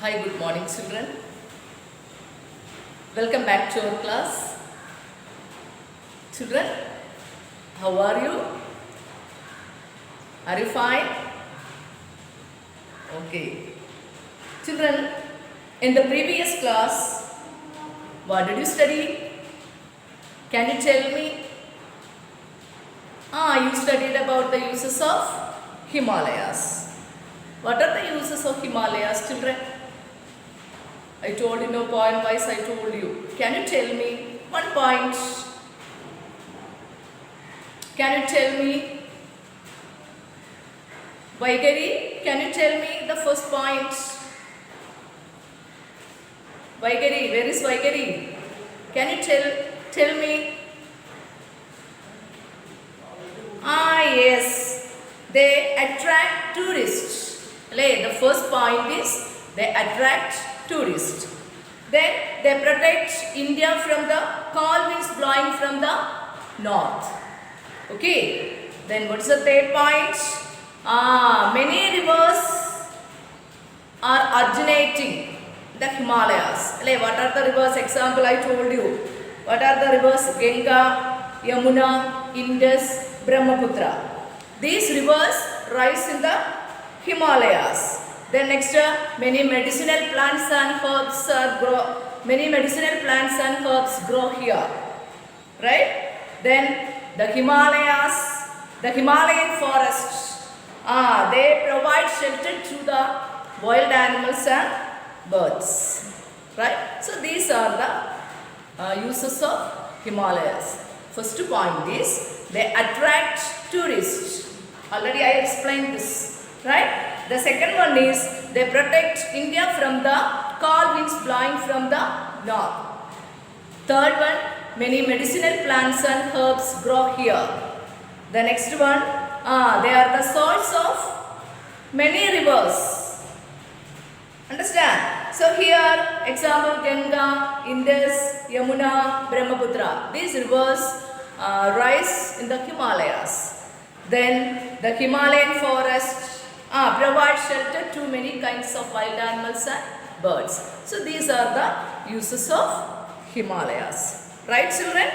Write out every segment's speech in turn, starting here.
Hi, good morning, children. Welcome back to our class. Children, how are you? Are you fine? Okay. Children, in the previous class, what did you study? Can you tell me? You studied about the uses of Himalayas. What are the uses of Himalayas, children? I told you no point wise, I told you. Can you tell me one point? Can you tell me? Vaigari, can you tell me the first point? Vaigari, where is Vaigari? Can you tell me? Yes, they attract tourists. The first point is they attract tourists. Then they protect India from the cold winds blowing from the north. Okay. Then what's the third point? Many rivers are originating the Himalayas. What are the rivers? Example I told you. What are the rivers? Ganga, Yamuna, Indus, Brahmaputra. These rivers rise in the Himalayas. Then next, many medicinal plants and herbs grow. Many medicinal plants and herbs grow here, right? Then the Himalayas, the Himalayan forests, they provide shelter to the wild animals and birds, right? So these are the uses of Himalayas. First point is they attract tourists. Already I explained this, right? The second one is they protect India from the cold winds blowing from the north. Third one, many medicinal plants and herbs grow here. The next one, they are the source of many rivers. Understand? So here, example Ganga, Indus, Yamuna, Brahmaputra. These rivers rise in the Himalayas. Then the Himalayan forest provide shelter to many kinds of wild animals and birds. So these are the uses of Himalayas. Right, children?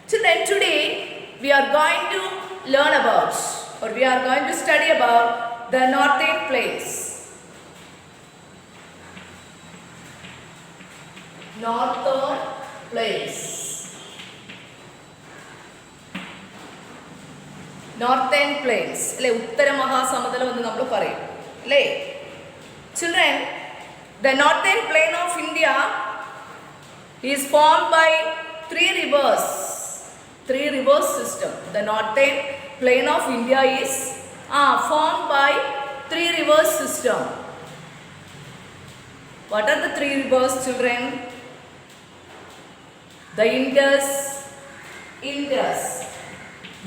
Children, today we are going to learn about, or we are going to study about the northern plains. Northern plains. Northern plains. Uttara Mahasamadalam ennu nammal parayum. Children, the northern plain of India is formed by three rivers. Three rivers system. The northern plain of India is formed by three rivers system. What are the three rivers, children? The Indus,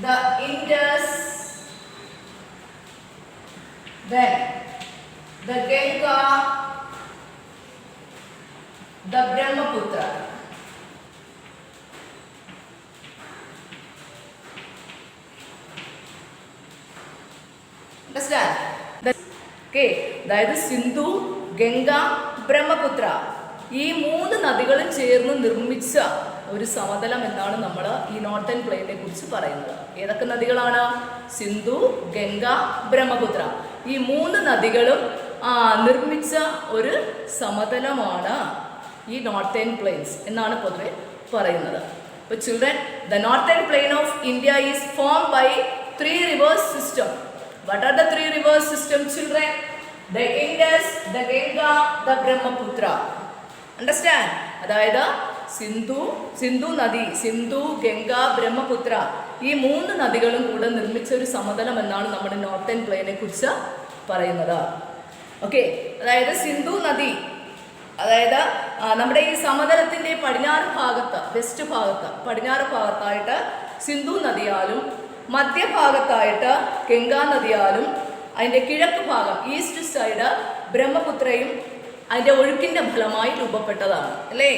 the Indus, then the Ganga, the Brahmaputra. Understand? അതായത് സിന്ധു, ഗംഗ, ബ്രഹ്മപുത്ര ഈ മൂന്ന് നദികളും ചേർന്ന് നിർമ്മിച്ച ഒരു സമതലം എന്നാണ് നമ്മൾ ഈ നോർത്തേൺ പ്ലെയിനെ കുറിച്ച് പറയുന്നത്. ഏതൊക്കെ നദികളാണ്? സിന്ധു, ഗംഗ, ബ്രഹ്മപുത്ര. ഈ മൂന്ന് നദികളും നിർമ്മിച്ച ഒരു സമതലമാണ് ഈ നോർത്തേൺ പ്ലെയിൻസ് എന്നാണ് പൊതുവെ പറയുന്നത്. അപ്പോൾ children, the northern plain of India is form by three rivers system. What are the three river systems, children? The Indus, the Ganga, the Brahmaputra. Understand? അതായത് സിന്ധു നദി, സിന്ധു, ഗംഗ, ബ്രഹ്മപുത്ര ഈ മൂന്ന് നദികളും കൂടെ നിർമ്മിച്ച ഒരു സമതലം എന്നാണ് നമ്മുടെ നോർത്തേൺ പ്ലെയിനെ കുറിച്ച് പറയുന്നത്. ഓക്കെ, അതായത് സിന്ധു നദി, അതായത് നമ്മുടെ ഈ സമതലത്തിൻ്റെ പടിഞ്ഞാറ് ഭാഗത്ത്, വെസ്റ്റ് ഭാഗത്ത്, പടിഞ്ഞാറ് ഭാഗത്തായിട്ട് സിന്ധു നദിയാലും മധ്യഭാഗത്തായിട്ട് ഗംഗാ നദിയാലും അതിൻ്റെ കിഴക്ക് ഭാഗം ഈസ്റ്റ് സൈഡ് ബ്രഹ്മപുത്രയും അതിൻ്റെ ഒഴുക്കിൻ്റെ ഫലമായി രൂപപ്പെട്ടതാണ്. അല്ലേ?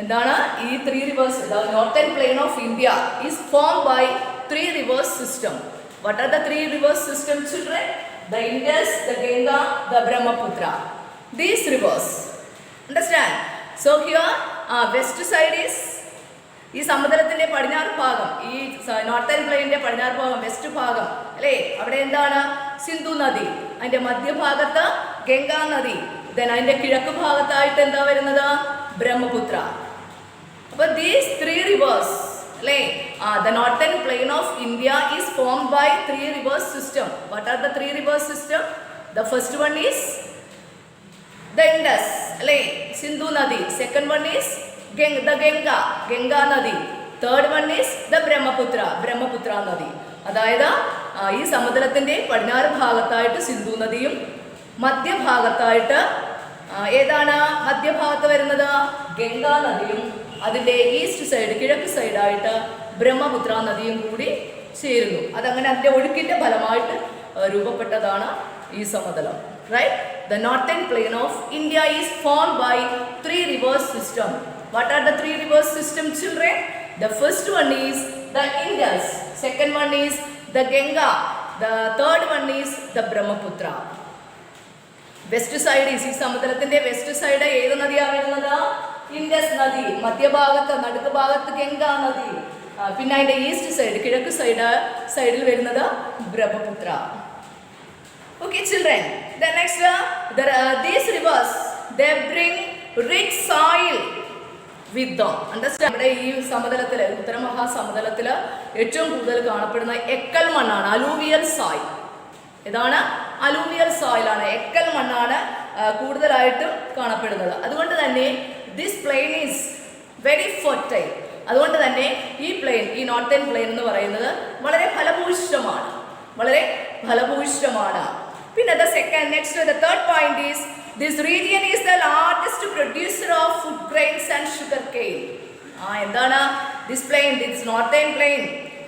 എന്താണ് ഈ three rivers? The northern plain of India is form by three rivers system. What are the three river systems, children? the Indus, the Ganga, the Brahmaputra. These rivers. Understand? So here, west side is ഈ സമുദ്രത്തിന്റെ പടിഞ്ഞാറ് ഭാഗം, ഈ northern പ്ലെയിനിന്റെ പടിഞ്ഞാറ് ഭാഗം, west ഭാഗം അല്ലേ, അവിടെ എന്താണ് സിന്ധു നദി, അതിന്റെ മധ്യഭാഗത്ത് ഗംഗാ നദി, ദെൻ അതിന്റെ കിഴക്ക് ഭാഗത്തായിട്ട് എന്താ വരുന്നത് ബ്രഹ്മപുത്ര. അപ്പൊ ദീസ് ത്രീ റിവേഴ്സ് അല്ലേ, the northern plain of India is formed by three rivers system. What are the three rivers system? The first one is the Indus അല്ലേ, സിന്ധു നദി. Second one is the Ganga നദി. Third one is the Brahmaputra നദി. അതായത് ഈ സമുദ്രത്തിന്റെ പടിഞ്ഞാറ് ഭാഗത്തായിട്ട് സിന്ധു നദിയും മധ്യഭാഗത്തായിട്ട് ഏതാണ് മധ്യഭാഗത്ത് വരുന്നത് ഗംഗാ നദിയും അതിന്റെ ഈസ്റ്റ് സൈഡ് കിഴക്ക് സൈഡായിട്ട് ബ്രഹ്മപുത്ര നദിയും കൂടി ചേരുന്നു. അതങ്ങനെ അതിന്റെ ഒഴുക്കിന്റെ ഫലമായിട്ട് രൂപപ്പെട്ടതാണ് ഈ സമതലം. Right? The northern plain of India is formed by three river system. What are the three river system, children? The first one is the Indus, second one is the Ganga, the third one is the Brahmaputra. West side is ഈ സമുദ്രത്തിന്റെ west side ഏത് നദിയാണ് വരുന്നത് Indus നദി, മധ്യഭാഗത്ത് നടുക്ക് ഭാഗത്ത് ഗംഗാ നദി, പിന്നെ അതിന്റെ ഈസ്റ്റ് സൈഡ് കിഴക്ക് സൈഡിൽ വരുന്നത് Brahmaputra. Okay children, the next these rivers they bring rich soil with them. Understand? നമ്മുടെ ഈ സമതലത്തില് ഉത്തരമഹാസമതലത്തില് ഏറ്റവും കൂടുതൽ കാണപ്പെടുന്ന എക്കൽ മണ്ണാണ്, അലൂവിയൽ സോയിൽ. ഇതാണ് അലൂവിയൽ സോയിൽ ആണ്, എക്കൽ മണ്ണാണ് കൂടുതലായിട്ടും കാണപ്പെടുന്നത്. അതുകൊണ്ട് തന്നെ this plain is very fertile. അതുകൊണ്ട് തന്നെ ഈ പ്ലെയിൻ, ഈ നോർത്തേൺ പ്ലെയിൻ എന്ന് പറയുന്നത് വളരെ ഫലഭൂയിഷ്ഠമാണ്. പിന്നെ the third point is this region is the largest producer of food grains and sugar cane. എന്താണ് this plain, this northern plain,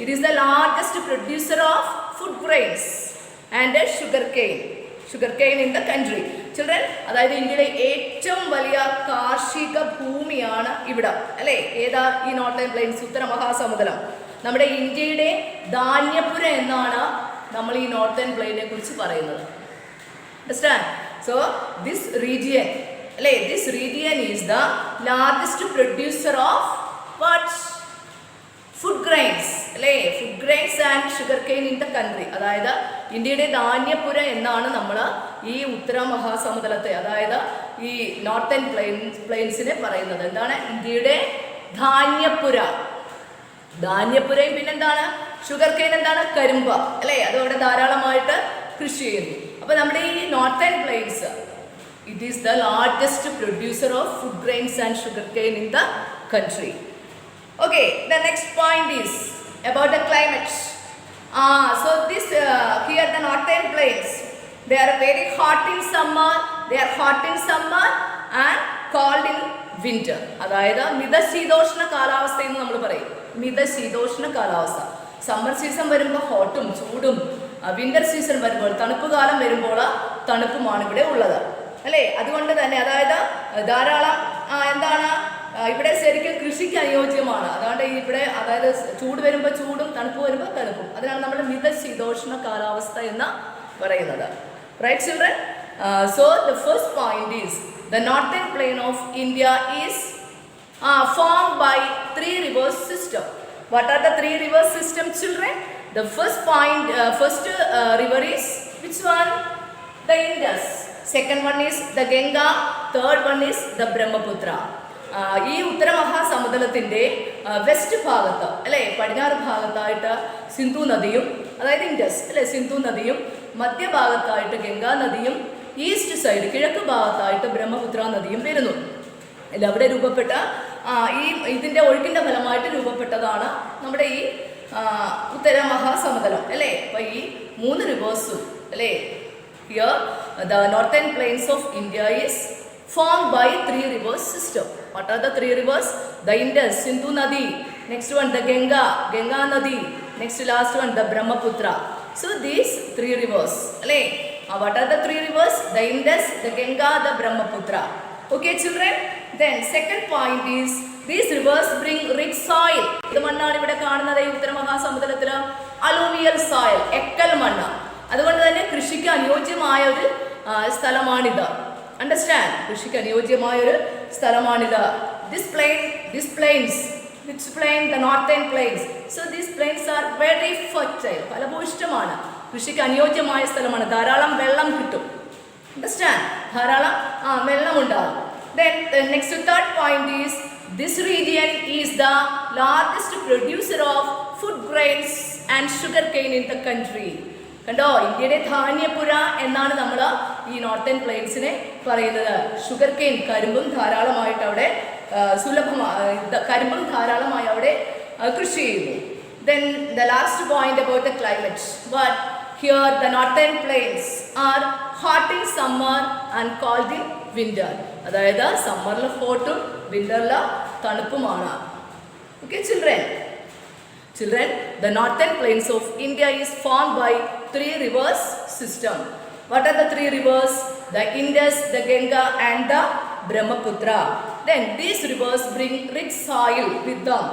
it is the largest producer of food grains and sugar cane in the country. Children, അതായത് ഇന്ത്യയിലെ ഏറ്റവും വലിയ കാർഷിക ഭൂമിയാണ് ഇവിടം അല്ലേ, ഏതാ ഈ നോർത്തേൺ പ്ലെയിൻസ് ഉത്തര മഹാസമുദ്രം. നമ്മുടെ ഇന്ത്യയുടെ ധാന്യപുര എന്നാണ് നമ്മൾ ഈ നോർത്തേൺ പ്ലെയിനെ കുറിച്ച് പറയുന്നത്. Understand? So this region is the largest producer of what? Food grains അല്ലേ, food grains and sugar cane in the country. അതായത് ഇന്ത്യയുടെ ധാന്യപുര എന്നാണ് നമ്മൾ ഈ ഉത്തര മഹാസമുദ്രത്തെ, അതായത് ഈ നോർത്തേൺ പ്ലെയിൻസിനെ പറയുന്നത്. എന്താണ് ഇന്ത്യയുടെ ധാന്യപുരയും പിന്നെന്താണ് ഷുഗർ കെയിൻ, എന്താണ് കരിമ്പ് അല്ലേ, അതവിടെ ധാരാളമായിട്ട് കൃഷി ചെയ്യുന്നു. അപ്പോൾ നമ്മുടെ ഈ northern plains it is the largest producer of food grains and sugar cane in the country. Okay, the next point is about the climate. So this here the northern plains, they are very hot in summer and cold in winter. അതായത് മിതശീതോഷ്ണ കാലാവസ്ഥ എന്ന് നമ്മൾ പറയും. മിതശീതോഷ്ണ കാലാവസ്ഥ. Summer season വരുമ്പോൾ ഹോട്ടും ചൂടും, winter season വരുമ്പോൾ തണുപ്പ് കാലം വരുമ്പോൾ തണുപ്പുമാണ് ഇവിടെ ഉള്ളത് അല്ലേ. അതുകൊണ്ട് തന്നെ അതായത് ധാരാളം എന്താണ് ഇവിടെ ശരിക്കും കൃഷിക്ക് അനുയോജ്യമാണ്. അതുകൊണ്ട് ഇവിടെ അതായത് ചൂട് വരുമ്പോൾ ചൂടും തണുപ്പ് വരുമ്പോൾ തണുപ്പും, അതിനാണ് നമ്മൾ മിതശീതോഷ്ണ കാലാവസ്ഥ എന്ന് പറയുന്നത്. Right children? So the first point is the northern plain of India is formed by three river system. What are the three river system, children? The first river is which one? The Indus. Second one is the Ganga. Third one is the Brahmaputra. ഈ ഉത്തര മഹാസമുദ്രത്തിന്റെ west ഭാഗത്ത് അല്ലെ, പടിഞ്ഞാറ് ഭാഗത്തായിട്ട് സിന്ധു നദിയും, അതായത് Indus അല്ലെ, സിന്ധു നദിയും, മധ്യഭാഗത്തായിട്ട് ഗംഗാ നദിയും, ഈസ്റ്റ് സൈഡ് കിഴക്ക് ഭാഗത്തായിട്ട് ബ്രഹ്മപുത്ര നദിയും വരുന്നു. അല്ല, അവിടെ രൂപപ്പെട്ട ഇതിന്റെ ഒഴുക്കിന്റെ ഫലമായിട്ട് രൂപപ്പെട്ടതാണ് നമ്മുടെ ഈ ഉത്തര മഹാസമുദ്രം അല്ലേ. അപ്പൊ ഈ മൂന്ന് റിവേഴ്സും അല്ലേ, here the northern planes of India is formed by three rivers system. What are the three rivers? The Indus, Sindhu Nadi. Next one, the Ganga Nadi. Next last one, the Brahmaputra. So these three rivers. What are the three rivers? The Indus, the Ganga, the Brahmaputra. Okay children? Then second point is these rivers bring rich soil. ഇത് മണ്ണാണ് ഇവിടെ കാണുന്നത് ഈ ഉത്തര മഹാസമുദ്രത്തില്, alluvial soil, എക്കൽ മണ്ണ്. അതുകൊണ്ട് തന്നെ കൃഷിക്ക് അനുയോജ്യമായ ഒരു സ്ഥലമാണിത്. അണ്ടർസ്റ്റാൻഡ്? കൃഷിക്ക് അനുയോജ്യമായ ഒരു സ്ഥലമാണിത്. This plains, which plain? The northern plains. So these plains are very fertile. ഫലഭൂയിഷ്ഠമാണ്. കൃഷിക്ക് അനുയോജ്യമായ സ്ഥലമാണ്. ധാരാളം വെള്ളം കിട്ടും. അണ്ടർസ്റ്റാൻഡ്? ധാരാളം വെള്ളം ഉണ്ടാകും. Then the next third point is this region is the largest producer of food grains and sugarcane in the country. കണ്ടോ, ഇന്ത്യയുടെ ധാന്യപ്പുര എന്നാണ് നമ്മൾ ഈ നോർത്തേൺ പ്ലെയിൻസിനെ പറയുന്നത്. ഷുഗർ കെയിൻ, കരിമ്പും ധാരാളമായിട്ട് അവിടെ കരിമ്പും ധാരാളമായി അവിടെ കൃഷി ചെയ്യുന്നു. Then the last point about the climate. But here the northern plains are hot in summer and cold in winter. അതായത് സമ്മറിൽ ഹോട്ടും വിന്ററിൽ തണുപ്പുമാണ്. Okay children, the northern plains of India is formed by 3 rivers system. What are the 3 rivers? The Indus, the Ganga and the Brahmaputra. Then these rivers bring rich soil with them.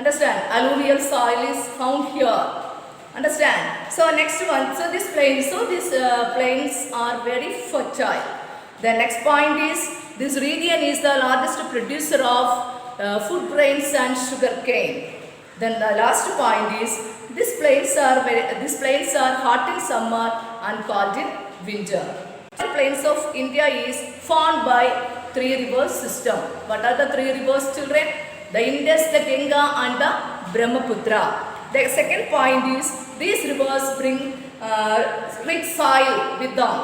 Understand? Alluvial soil is found here. Understand? So next one, these plains are very fertile. The next point is this region is the largest producer of food grains and sugar cane. Then the last point is these plains are hot in summer and cold in winter. The plains of India is formed by 3 river system. What are the 3 rivers, children? The Indus, the Ganga and the Brahmaputra. The second point is these rivers bring rich soil with them.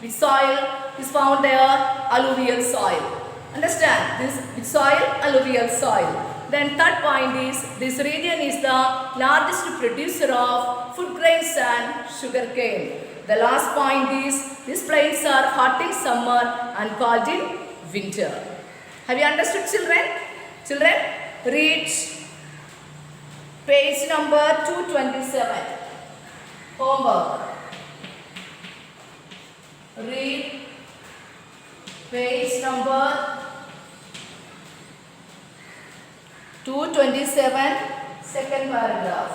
Which soil is found there? Alluvial soil. Understand? This soil, alluvial soil. Then third point is this region is the largest producer of food grains and sugar cane. The last point is these plains are hot in summer and cold in winter. Have you understood, children? Children, read page number 227. Homework. Read page number 227, second paragraph.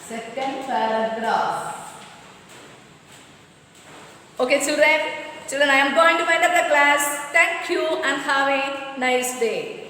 Second paragraph. Okay, children, I am going to wind up the class. Thank you and have a nice day.